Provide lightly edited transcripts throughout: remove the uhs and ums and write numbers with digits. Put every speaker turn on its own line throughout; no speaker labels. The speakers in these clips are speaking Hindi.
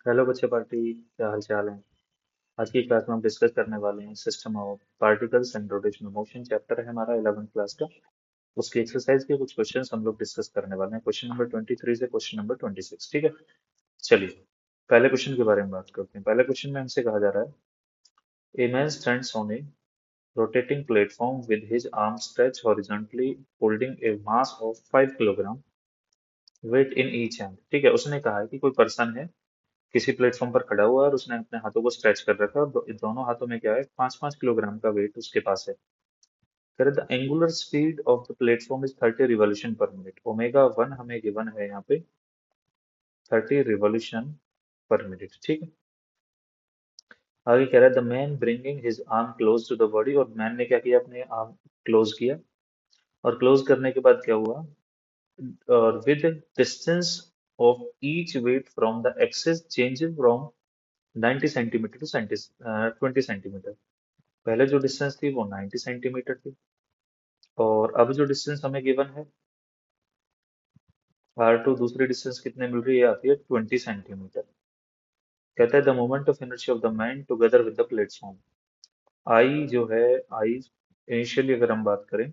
हेलो बच्चे पार्टी, क्या हाल चाल है। आज की क्लास में हम डिस्कस करने वाले हैं system of particles and rotational motion. Chapter है हमारा 11th क्लास का। उसकी एक्सरसाइज के कुछ क्वेश्चंस हम लोग डिस्कस करने वाले हैं, क्वेश्चन नंबर 23 से क्वेश्चन नंबर 26। ठीक है, चलिए पहले क्वेश्चन के बारे में बात करते हैं। पहले क्वेश्चन में हमसे कहा जा रहा है, a man stands on A rotating platform with his arms stretched horizontally holding a mass of 5 kilogram weight in each hand। ठीक है, उसने कहा है कि कोई पर्सन है, किसी प्लेटफॉर्म पर खड़ा हुआ है और उसने अपने हाथों को स्ट्रेच कर रखा है और दोनों हाथों में क्या है, 5-5 किलोग्राम का वेट उसके पास है। कह रहे the angular speed of the platform is 30 revolution पर मिनट। ओमेगा वन हमें गिवन है यहाँ पे 30 रिवॉल्यूशन पर मिनट। ठीक है, आगे कह रहा है the man bringing his arm close to the body. और मैन ने क्या किया, अपने आर्म क्लोज किया, और क्लोज करने के बाद क्या हुआ, और with distance of each weight from the axis changes from 90 centimetre to 20 centimetre. पहले जो डिस्टेंस थी वो 90 सेंटीमीटर थी, और अब जो डिस्टेंस हमें गिवन है R2, दूसरी डिस्टेंस कितने मिल रही है, आती है 20 सेंटीमीटर। कहता है the moment of inertia of the man together with the platform. I जो है, आई इनिशियली अगर हम बात करें,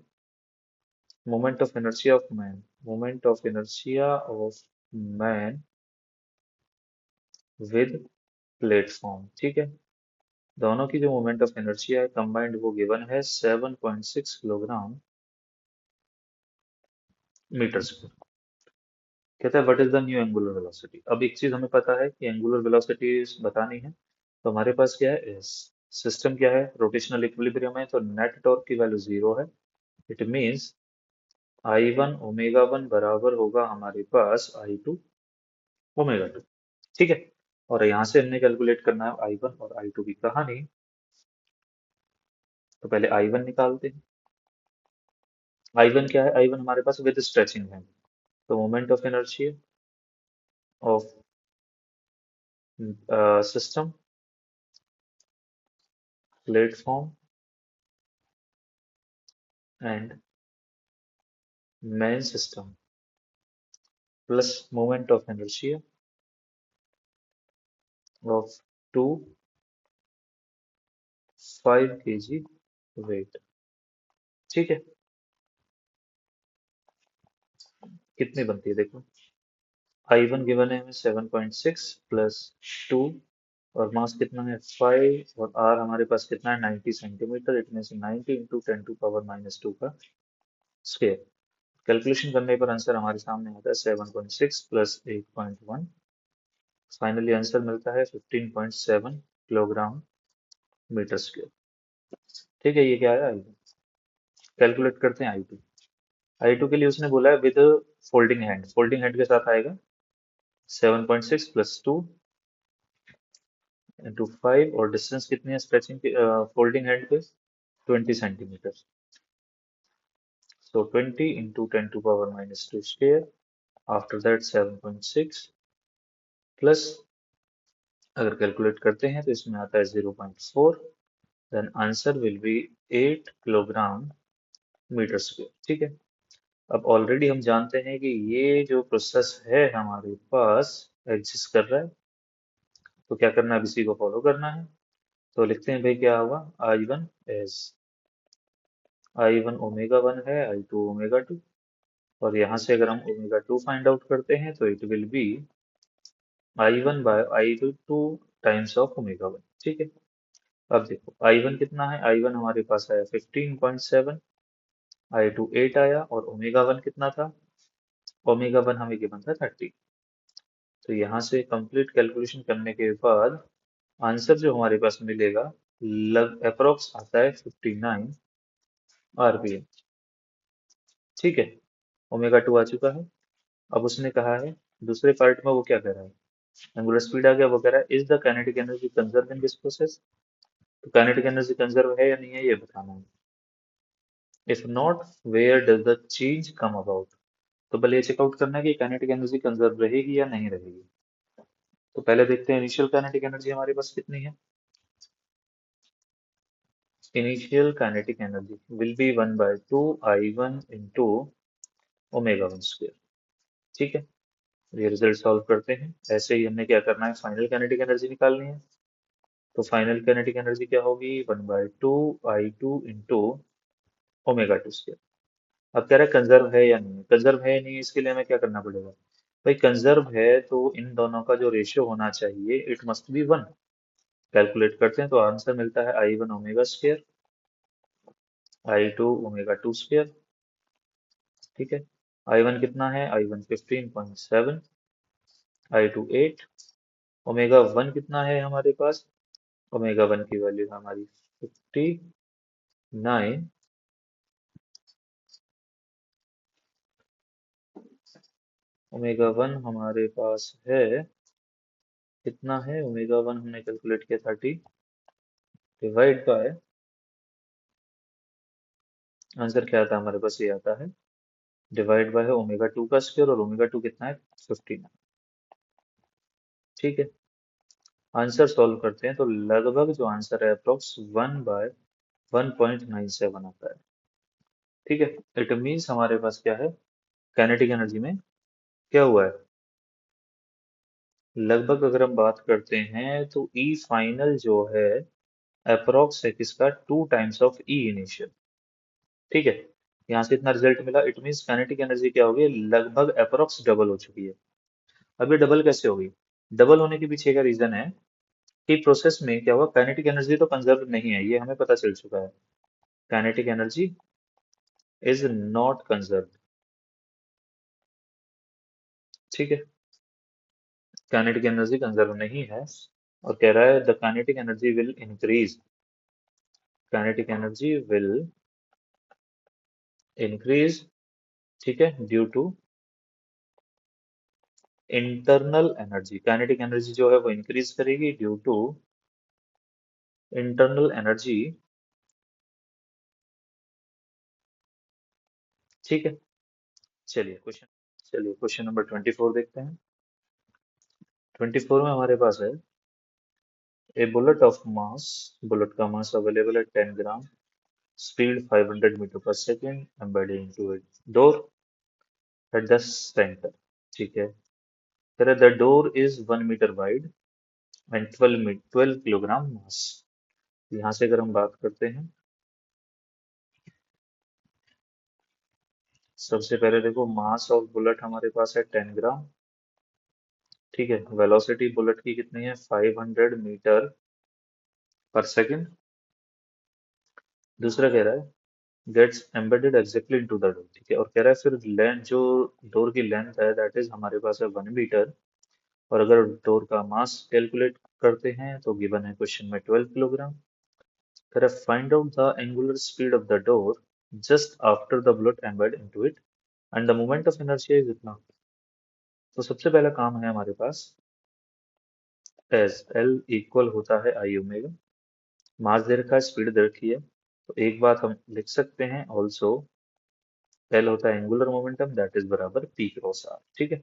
moment of inertia of man, moment of inertia of man with platform. ठीक है, दोनों की जो मोमेंट ऑफ इनर्शिया है कंबाइंड, वो गिवन है 7.6 किलोग्राम मीटर स्क्वायर। कहता है what is the new angular velocity. अब एक चीज हमें पता है कि एंगुलर वेलोसिटी बतानी है, तो हमारे पास क्या है, एस। सिस्टम क्या है, रोटेशनल इक्विलिब्रियम है, तो नेट टॉर्क की वैल्यू जीरो है। It means I one omega one बराबर होगा हमारे पास आई टू ओमेगा टू। ठीक है, और यहाँ से हमने कैलकुलेट करना है आई वन और आई टू की कहानी। तो पहले आई वन निकालते हैं। आई वन क्या है, आई वन हमारे पास विद स्ट्रेचिंग है, तो moment of inertia of system platform and main system plus moment of inertia of 2 5 kg weight। ठीक है, कितनी बनती है देखो, आई वन गिवन है हमें 7.6 प्लस 2, और मास कितना है 5, और आर हमारे पास कितना है 90 सेंटीमीटर। इट मीन 90 इंटू 10⁻⁻2 का स्क्वायर। कैलकुलेशन करने पर आंसर हमारे सामने आता है 7.6 प्लस 8.1। फाइनली आंसर मिलता है 15.7 किलोग्राम मीटर स्क्वायर। ठीक है, ये क्या है आई, कैलकुलेट करते हैं आई टू। आई टू के लिए उसने बोला है with folding hand, folding hand के साथ आएगा 7.6 प्लस 2 इंटू 5, और डिस्टेंस कितनी है स्ट्रेचिंग की फोल्डिंग हैंड पे, 20 centimetre. So 20 into 10⁻⁻2 square, after that 7.6 plus, अगर कैलकुलेट करते हैं तो इसमें आता है 0.4, then answer will be 8 kilogram metre square. ठीक है, अब ऑलरेडी हम जानते हैं कि ये जो प्रोसेस है हमारे पास एग्जिस्ट कर रहा है, तो क्या करना है, अब इसी को फॉलो करना है। तो लिखते हैं भाई क्या होगा, I one as, I one omega one है, आई टू ओमेगा टू, और यहाँ से अगर हम ओमेगा टू फाइंड आउट करते हैं तो it will be I one by I two times of omega one. ठीक है, अब देखो आई वन कितना है, आई वन हमारे पास आया 15.7, आई टू 8 आया, और ओमेगा वन कितना था, ओमेगा वन हमें गिवन था 30। तो यहाँ से कंप्लीट कैलकुलेशन करने के बाद आंसर जो हमारे पास मिलेगा, लग अप्रोक्स आता है 59 आरपीएम। ठीक है, ओमेगा टू आ चुका है। अब उसने कहा है दूसरे पार्ट में, वो क्या कह रहा है, एंगुलर स्पीड आ गया, वो कह रहा है is the kinetic energy conserve in this process. तो काइनेटिक एनर्जी कंजर्व है या नहीं है, ये बताना है। If not, where does the change come about. तो पहले ये चेकआउट करना है कि काइनेटिक एनर्जी कंजर्व रहेगी या नहीं रहेगी। तो पहले देखते हैं इनिशियल काइनेटिक एनर्जी हमारे पास कितनी है। Initial kinetic energy will be 1/2 I1 into omega one square. ठीक है, ये रिजल्ट सॉल्व करते हैं। ऐसे ही हमने क्या करना है, फाइनल काइनेटिक एनर्जी निकालनी है। तो फाइनल काइनेटिक एनर्जी क्या होगी, 1/2 I2 इंटू ओमेगा 2 स्क्वायर। अब कह रहा है कंजर्व है या नहीं, कंजर्व है या नहीं, इसके लिए हमें क्या करना पड़ेगा भाई, कंजर्व है तो इन दोनों का जो रेशियो होना चाहिए इट मस्ट बी 1। कैलकुलेट करते हैं तो आंसर मिलता है I1 omega square, I2 omega 2 square. ठीक है, I1 कितना है, I1 15.7, I2 8, ओमेगा 1 कितना है हमारे पास, ओमेगा 1 की वैल्यू हमारी 59, ओमेगा 1 हमारे पास है, कितना है ओमेगा 1 हमने कैलकुलेट किया 30, डिवाइड बाय, आंसर क्या आता है हमारे पास, ये आता है डिवाइड बाय है ओमेगा 2 का स्क्वायर, और ओमेगा 2 कितना है 59। ठीक है, आंसर सॉल्व करते हैं तो लगभग जो आंसर है अप्रोक्स 1/1.97 आता है। ठीक है, इट मीन्स हमारे पास क्या है, काइनेटिक एनर्जी में क्या हुआ है, लगभग अगर हम बात करते हैं तो ई फाइनल जो है अप्रोक्स है किसका, 2 टाइम्स ऑफ ई इनिशियल। ठीक है, यहाँ से इतना रिजल्ट मिला, इट मीन्स काइनेटिक एनर्जी क्या होगी, लगभग अप्रोक्स डबल हो चुकी है। अब ये डबल कैसे होगी, डबल होने के पीछे का रीजन है कि प्रोसेस में क्या हुआ, काइनेटिक एनर्जी तो कंजर्व नहीं है, ये हमें पता चल चुका है, kinetic energy is not conserve. ठीक है, काइनेटिक एनर्जी कंजर्व नहीं है, और कह रहा है the kinetic energy will increase, kinetic energy will increase, ठीक है, due to internal energy, kinetic energy जो है वो इंक्रीज करेगी ड्यू टू इंटरनल एनर्जी। ठीक है, चलिए क्वेश्चन नंबर 24 देखते हैं। 24 में हमारे पास है a bullet of mass, bullet का मास अवेलेबल है 10 ग्राम, स्पीड 500 मीटर पर second, embedded into a door at the centre. ठीक है, कह the door is 1 metre wide and 12 kilogram mass. यहाँ से अगर हम बात करते हैं, सबसे पहले देखो मास ऑफ बुलेट हमारे पास है 10 ग्राम। ठीक है, वेलोसिटी बुलेट की कितनी है, 500 मीटर पर सेकेंड। दूसरा कह रहा है gets embedded exactly into the door. ठीक है, और कह रहा है फिर लेंथ, जो डोर की लेंथ है दैट इज हमारे पास है 1 मीटर, और अगर डोर का मास कैलकुलेट करते हैं तो गिवन है क्वेश्चन में 12 किलोग्राम। कह रहा है find out the angular speed of the door just after the bullet embed into it and the moment of inertia is इतना। तो सबसे पहला काम है हमारे पास, एज एल इक्वल होता है आई ओमेगा, मास दे रखा है, स्पीड दे रखी है, तो एक बात हम लिख सकते हैं ऑल्सो, एल होता है एंगुलर मोमेंटम दैट इज बराबर पी क्रॉस आर। ठीक है,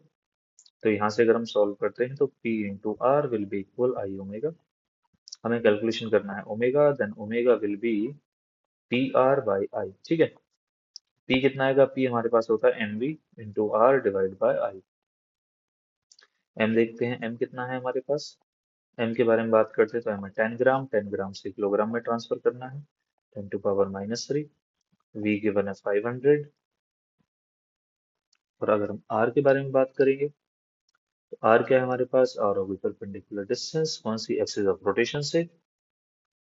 तो यहाँ से अगर हम सॉल्व करते हैं तो P into R will be equal I omega, हमें कैलकुलेशन करना है omega, then omega will be P R by I. ठीक है, पी कितना आएगा, पी हमारे पास होता है M V into R divide by I. M देखते हैं, एम कितना है हमारे पास, एम के बारे में बात करते हैं तो एम है 10 ग्राम, 10 ग्राम से किलोग्राम में ट्रांसफर करना है, 10⁻⁻3। वी गिवन है 500, और अगर हम आर के बारे में बात करेंगे तो आर क्या है हमारे पास, आर होगी परपेंडिकुलर डिस्टेंस, कौन सी, एक्सिस ऑफ रोटेशन से,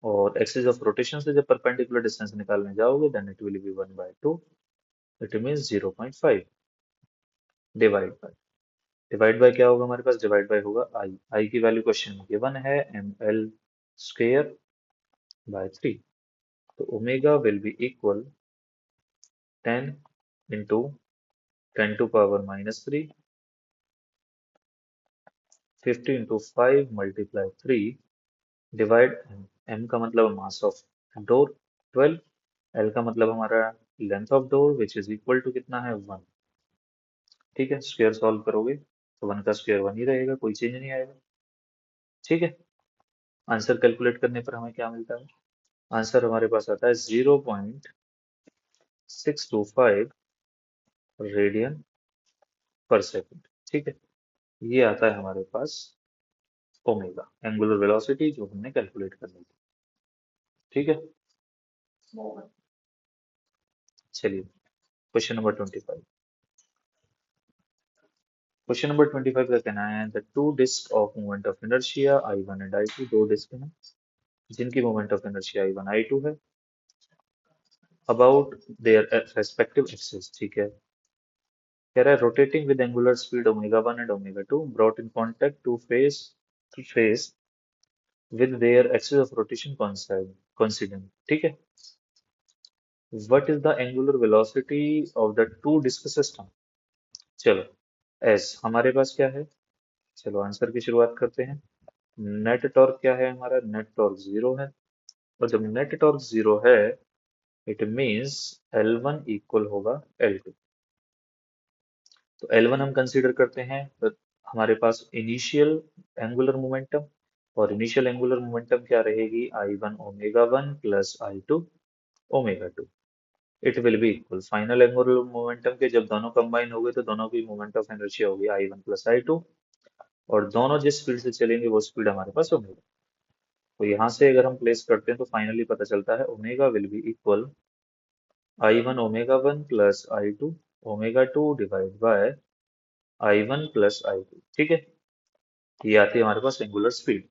और एक्सिस ऑफ रोटेशन से जब परपेंडिकुलर डिस्टेंस निकालने जाओगे then it will be 1/2, it means 0.5, divide by, divide by क्या होगा हमारे पास, डिवाइड बाय होगा आई, आई की वैल्यू क्वेश्चन में गिवन है ml² बाय 3। तो omega will be equal 10 into 10⁻⁻3, 50 into 5 multiply 3 divide M, M का मतलब मास ऑफ डोर 12, एल का मतलब हमारा length of door which is equal to कितना है 1। ठीक है, स्क्वायर सॉल्व करोगे तो 1 का स्क्वायर 1 ही रहेगा, कोई चेंज नहीं आएगा। ठीक है, आंसर कैलकुलेट करने पर हमें क्या मिलता है, आंसर हमारे पास आता है 0.625 रेडियन पर सेकेंड। ठीक है, ये आता है हमारे पास ओमेगा, एंगुलर वेलोसिटी जो हमने कैलकुलेट करनी थी। ठीक है, चलिए क्वेश्चन नंबर 25। क्वेश्चन नंबर 25 का कहना है the two disc of moment of inertia I1 and I2, दो डिस्क हैं जिनकी moment of inertia I1 I2 है, अबाउट देयर रेस्पेक्टिव एक्सिस। ठीक है, कह रहा है rotating with angular speed omega 1 and omega 2 brought in contact to face with their axis of rotation coincident. ठीक है, what is the angular velocity of the two disc system. चलो, एस हमारे पास क्या है, चलो आंसर की शुरुआत करते हैं। नेट टॉर्क क्या है हमारा, नेट टॉर्क जीरो है, और जब नेट टॉर्क जीरो है इट मींस L1 इक्वल होगा L2। तो L1 हम कंसीडर करते हैं तो हमारे पास इनिशियल एंगुलर मोमेंटम, और इनिशियल एंगुलर मोमेंटम क्या रहेगी, I1 omega 1 plus I2 omega 2। It will be equal final angular momentum के जब दोनों कंबाइन हो गए तो दोनों की मोमेंट ऑफ इनर्शिया होगी I1 प्लस I2, और दोनों जिस स्पीड से चलेंगे वो स्पीड हमारे पास ओमेगा। तो यहाँ से अगर हम प्लेस करते हैं तो फाइनली पता चलता है omega will be equal I1 omega 1 plus I2 omega 2 divide by I1 plus I2। ठीक है, ये आती है हमारे पास एंगुलर स्पीड।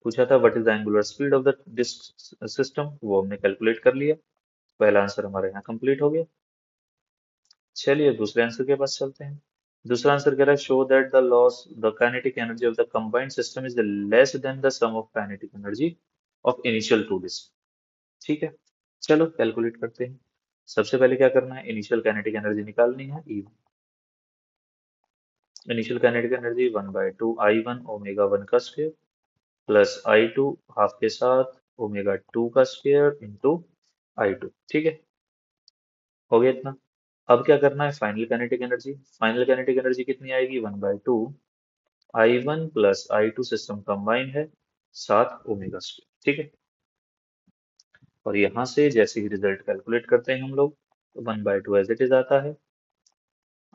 पूछा था what is the angular speed of the disc system, वो हमने कैलकुलेट कर लिया। पहला आंसर हमारे यहाँ कंप्लीट हो गया। चलिए दूसरे आंसर के पास चलते हैं। दूसरा आंसर कह रहा है show that the loss the kinetic energy of the combined system is less than the sum of kinetic energy of initial two disc. ठीक है, चलो कैलकुलेट करते हैं। सबसे पहले क्या करना है, इनिशियल काइनेटिक एनर्जी निकालनी है, E. Initial kinetic energy 1/2 I1 omega 1 का स्क्वायर प्लस I2 हाफ के साथ ओमेगा 2 का स्क्वायर इंटू I2। ठीक है, हो गया इतना। अब क्या करना है, final kinetic energy. Final kinetic energy कितनी आएगी, 1/2 I1 plus I2 system combine है, साथ ओमेगा स्क्वायर। ठीक है, और यहाँ से जैसे ही रिजल्ट कैलकुलेट करते हैं हम लोग तो 1/2 एज इट इज आता है,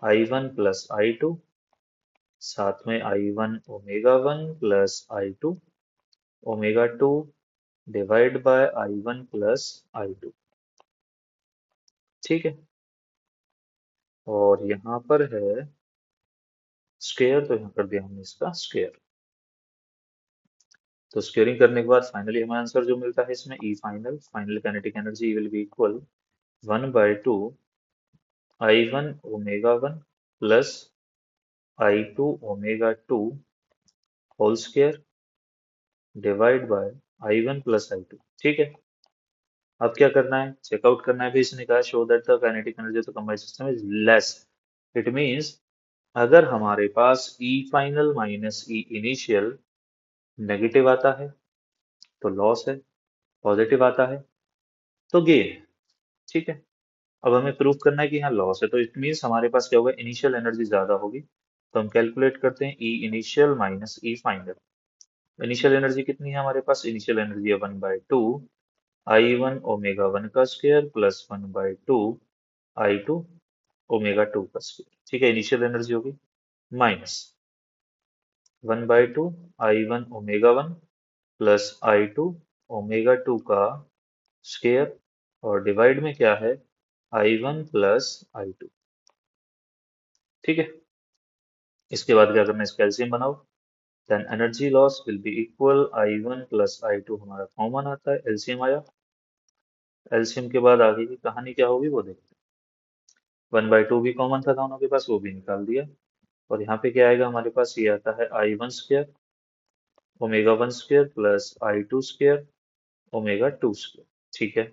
I1 प्लस I2 साथ में I1 omega 1 plus I2 omega 2 divide by I1 plus I2। ठीक है, और यहाँ पर है स्क्वायर, तो यहाँ कर दिया हमने इसका स्क्वायर। तो स्क्वेयरिंग करने के बाद फाइनली हमें आंसर जो मिलता है इसमें E final, final kinetic energy will be equal 1/2 I1 omega 1 plus I2 omega 2 whole square divide by I1 plus I2। ठीक है, अब क्या करना है, चेकआउट करना है भी, इसने कहा show that the kinetic energy of the combined system is less. It means अगर हमारे पास E final minus E initial negative आता है तो लॉस है, पॉजिटिव आता है तो गेन है। ठीक है, अब हमें प्रूव करना है कि यहाँ लॉस है, तो इट मीन्स हमारे पास क्या होगा, इनिशियल एनर्जी ज्यादा होगी। तो हम कैलकुलेट करते हैं ई इनिशियल माइनस ई फाइनल। इनिशियल एनर्जी कितनी है हमारे पास, इनिशियल एनर्जी है 1/2 I1 ओमेगा 1 का स्क्वायर प्लस 1/2 I2 ओमेगा 2 का स्क्वायर। ठीक है, इनिशियल एनर्जी होगी minus 1/2 I1 omega 1 plus I2 omega 2 का स्क्वायर, और डिवाइड में क्या है, I1 प्लस I2। ठीक है, इसके बाद क्या करना है, इसका एलसीएम बनाओ। Then energy loss will be equal I1 plus I2 हमारा कॉमन आता है, एलसीएम आया। एलसीएम के बाद आगे की कहानी क्या होगी वो देखते हैं। 1/2 भी कॉमन था दोनों के पास, वो भी निकाल दिया। और यहाँ पे क्या आएगा हमारे पास, ये आता है I1 square omega 1 square plus I2 square omega 2 square. ठीक है,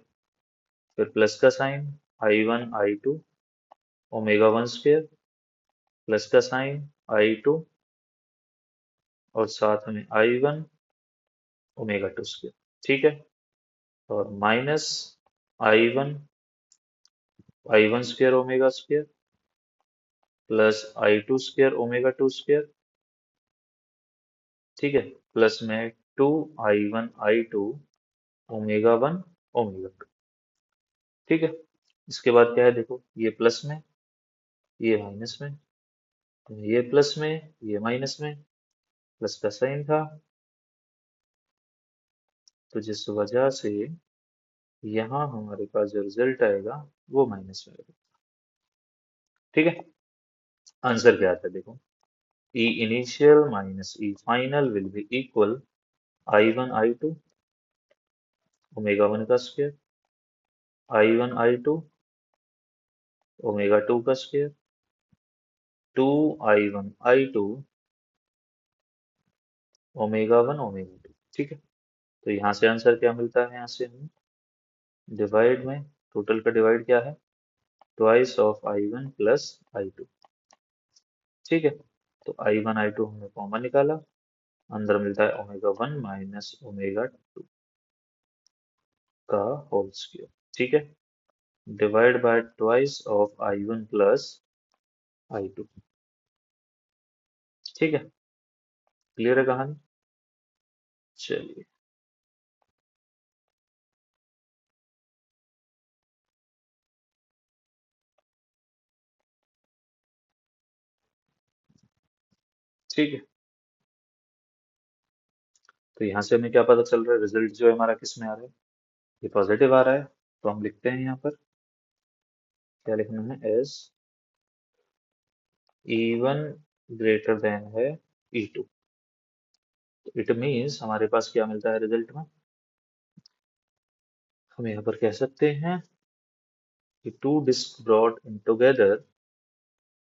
फिर प्लस का sign, I1 I2 omega 1 square plus का साइन I2 और साथ में I1 ओमेगा 2 स्क्वायर। ठीक है, और minus I one square omega square plus I2 square omega 2 square. ठीक है, प्लस में 2I1 I2 ओमेगा 1 ओमेगा 2। ठीक है, इसके बाद क्या है देखो, ये प्लस में ये माइनस में, ये प्लस में, ये माइनस में, प्लस का साइन था, तो जिस वजह से यहाँ हमारे पास जो रिजल्ट आएगा वो माइनस में आएगा। ठीक है, आंसर क्या आता है देखो, ई initial minus E final will be equal I1 I2 omega 1 का स्क्वायर, I1 I2 ओमेगा 2 का square, 2I1 I2 omega 1 omega 2। ठीक है, तो यहाँ से आंसर क्या मिलता है, यहाँ से हमें डिवाइड में, टोटल का डिवाइड क्या है, twice of I1 plus I2। ठीक है, तो I1 I2 हमने कॉमन निकाला, अंदर मिलता है ओमेगा 1 माइनस ओमेगा 2 का होल स्क्वायर। ठीक है, divide by twice of I1 plus I2। ठीक है, क्लियर है कहानी। चलिए, ठीक है, तो यहाँ से हमें क्या पता चल रहा है, रिजल्ट जो है हमारा किस में आ रहा है, ये पॉजिटिव आ रहा है। तो हम लिखते हैं यहाँ पर, क्या लिखना है, एस E1 ग्रेटर देन है E2। इट मीन्स हमारे पास क्या मिलता है रिजल्ट में, हम यहाँ पर कह सकते हैं कि two disc brought in together,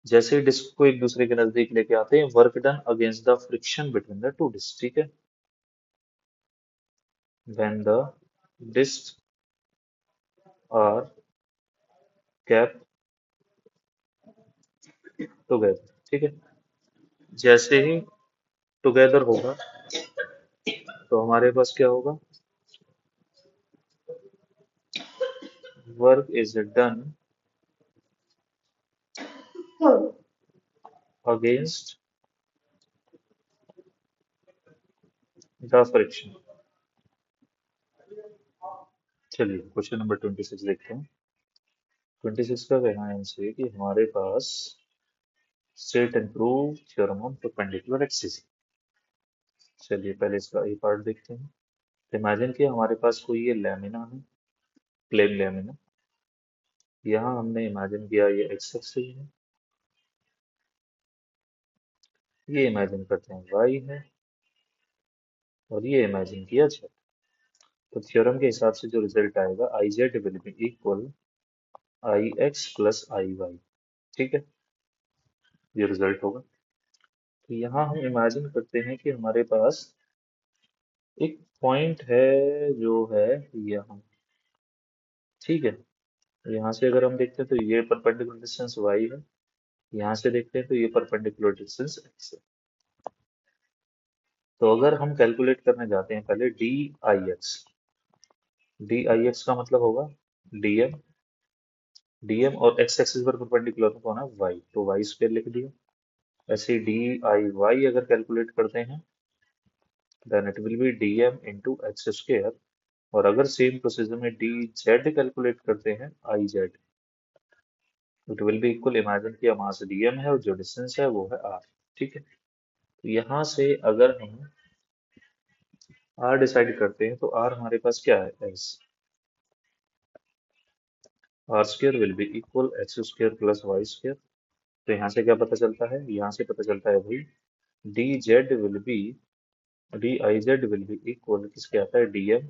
जैसे ही डिस्क को एक दूसरे के नजदीक लेके आते हैं, work done against the friction between the two disc. ठीक है, when the disc are kept together. ठीक है, जैसे ही टुगेदर होगा तो हमारे पास क्या होगा, work is done against the friction. चलिए क्वेश्चन नंबर 26 देखते हैं। 26 का कहना है इनसे कि हमारे पास state and prove theorem on perpendicular axis. चलिए पहले इसका ए पार्ट देखते हैं। इमेजिन कि हमारे पास कोई ये लैमिना है, प्लेन लैमिना। यहाँ हमने इमेजिन किया ये एक्स एक्सिस है, ये इमेजिन करते हैं वाई है, और ये इमेजिन किया जेड। तो थ्योरम के हिसाब से जो रिजल्ट आएगा, I Z will be equal I X plus I Y. ठीक है, ये रिजल्ट होगा। तो यहाँ हम इमेजिन करते हैं कि हमारे पास एक पॉइंट है जो है यहाँ। ठीक है, यहाँ से अगर हम देखते हैं तो ये परपेंडिकुलर डिस्टेंस y है, यहाँ से देखते हैं तो ये परपेंडिकुलर डिस्टेंस x है। तो अगर हम कैलकुलेट करने जाते हैं पहले D I X, D I X का मतलब होगा डीएम, डीएम और एक्स एक्सिस पर परपेंडिकुलर कौन है, y, तो वाई स्क्वायर लिख दिया। ऐसे डी आई वाई अगर कैलकुलेट करते हैं, then it will be DM into X square. और अगर सेम प्रोसीजर में डी जेड कैलकुलेट करते हैं, I Z, it will be equal, imagine किया मास डीएम है और जो डिस्टेंस है वो है आर। ठीक है, तो यहाँ से अगर हम आर डिसाइड करते हैं तो आर हमारे पास क्या है, एस, R square will be equal X square plus Y square. तो यहाँ से क्या पता चलता है, यहाँ से पता चलता है भाई D Z will B, D I Z will be equal किसके आता है, डीएम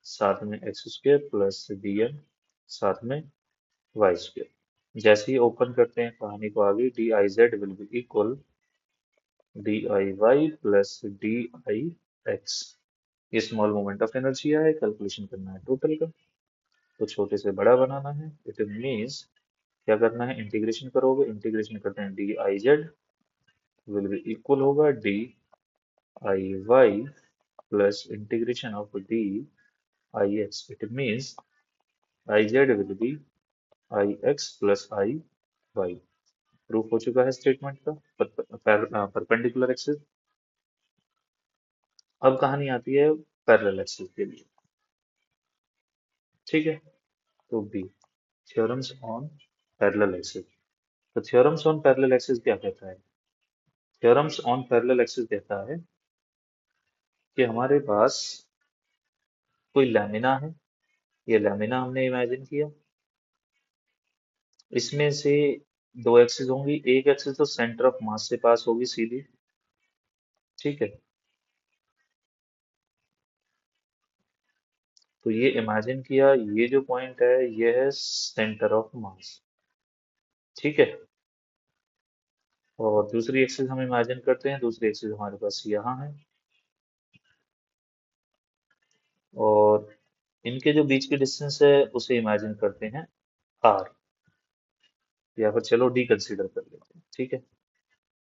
साथ में एक्स स्क्र प्लस डीएम साथ में वाई स्क्र। जैसे ही ओपन करते हैं कहानी को आगे, D I Z will be equal D I Y plus D I X. ये स्मॉल मोमेंट ऑफ एनर्जी है, कैलकुलेशन करना है टोटल का, तो छोटे से बड़ा बनाना है। इट मीन्स क्या करना है, इंटीग्रेशन करोगे, इंटीग्रेशन करते हैं D I Z will be equal होगा D I Y plus integration of D I X. It means I Z will be I X plus I Y. Proof हो चुका है स्टेटमेंट का परपेंडिकुलर एक्सिस। अब कहानी आती है पैरेलल एक्सिस के लिए। ठीक है, तो B, theorems on parallel axis. तो थ्योरम्स ऑन पैरेलल एक्सिस क्या कहता है, थ्योरम्स ऑन पैरेलल एक्सिस कहता है कि हमारे पास कोई लैमिना है, ये लैमिना हमने इमेजिन किया, इसमें से दो एक्सिस होंगी, एक एक्सिस तो सेंटर ऑफ मास से पास होगी सीधी, ठीक है। तो ये इमेजिन किया, ये जो पॉइंट है ये है सेंटर ऑफ मास, ठीक है। और दूसरी एक्सिस हम इमेजिन करते हैं, दूसरी एक्सिस हमारे पास यहाँ है, और इनके जो बीच की डिस्टेंस है उसे इमेजिन करते हैं आर, या फिर चलो डी कंसीडर कर लेते हैं, ठीक है।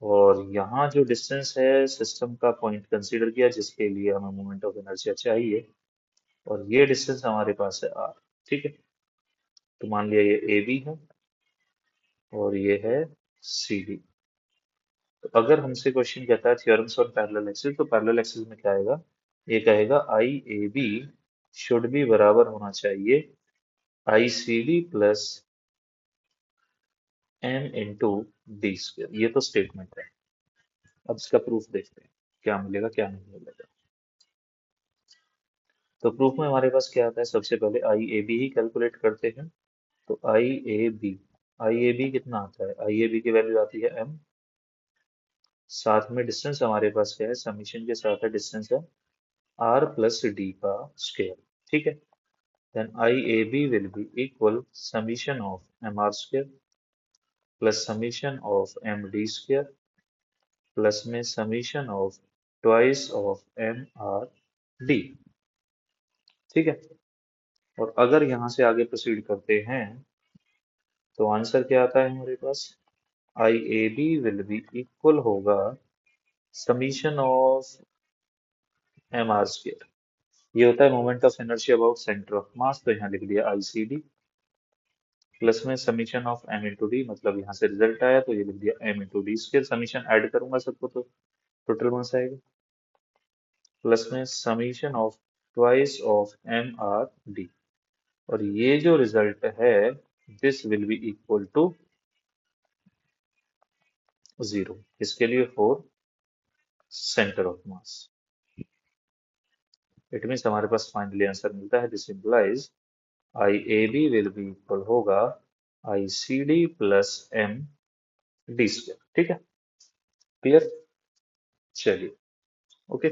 और यहाँ जो डिस्टेंस है सिस्टम का पॉइंट कंसीडर किया जिसके लिए हमें मोमेंट ऑफ इनर्शिया चाहिए, और ये डिस्टेंस हमारे पास है आर, ठीक है। तो मान लिया ये ए बी है और ये है सी डी। तो अगर हमसे क्वेश्चन कहता है थ्योरम्स ऑन पैरेलल एक्सिस, तो पैरेलल एक्सिस में क्या आएगा, ये कहेगा I A B should be बराबर होना चाहिए I C D plus M into D square. ये तो स्टेटमेंट है। अब इसका प्रूफ देखते हैं क्या मिलेगा क्या नहीं मिलेगा। तो प्रूफ में हमारे पास क्या आता है, सबसे पहले आई ए बी ही कैलकुलेट करते हैं। तो आई ए बी कितना आता है, आई ए बी की वैल्यू आती है एम, साथ में डिस्टेंस हमारे पास क्या है, समीशन के साथ है डिस्टेंस है आर प्लस डी का स्क्वायर, ठीक है। Then I A B will be equal summation of M R square plus summation of M D square plus में summation of twice of M R D, ठीक है। और अगर यहाँ से आगे प्रोसीड करते हैं तो आंसर क्या आता है हमारे पास, I A B will be equal होगा summation of M R square, ये होता है moment of inertia about centre of mass, तो यहाँ लिख दिया आई सी डी, प्लस में summation of M into D, मतलब यहाँ से रिजल्ट आया तो ये लिख दिया M into D square, summation add करूंगा सबको तो टोटल मास आएगा, प्लस में summation of twice of M R D, और ये जो रिजल्ट है this will be equal to 0, इसके लिए for centre of mass. It means हमारे पास फाइनली आंसर मिलता है, this implies I A B will be equal होगा I C D plus M D square, ठीक है। क्लियर, चलिए, ओके।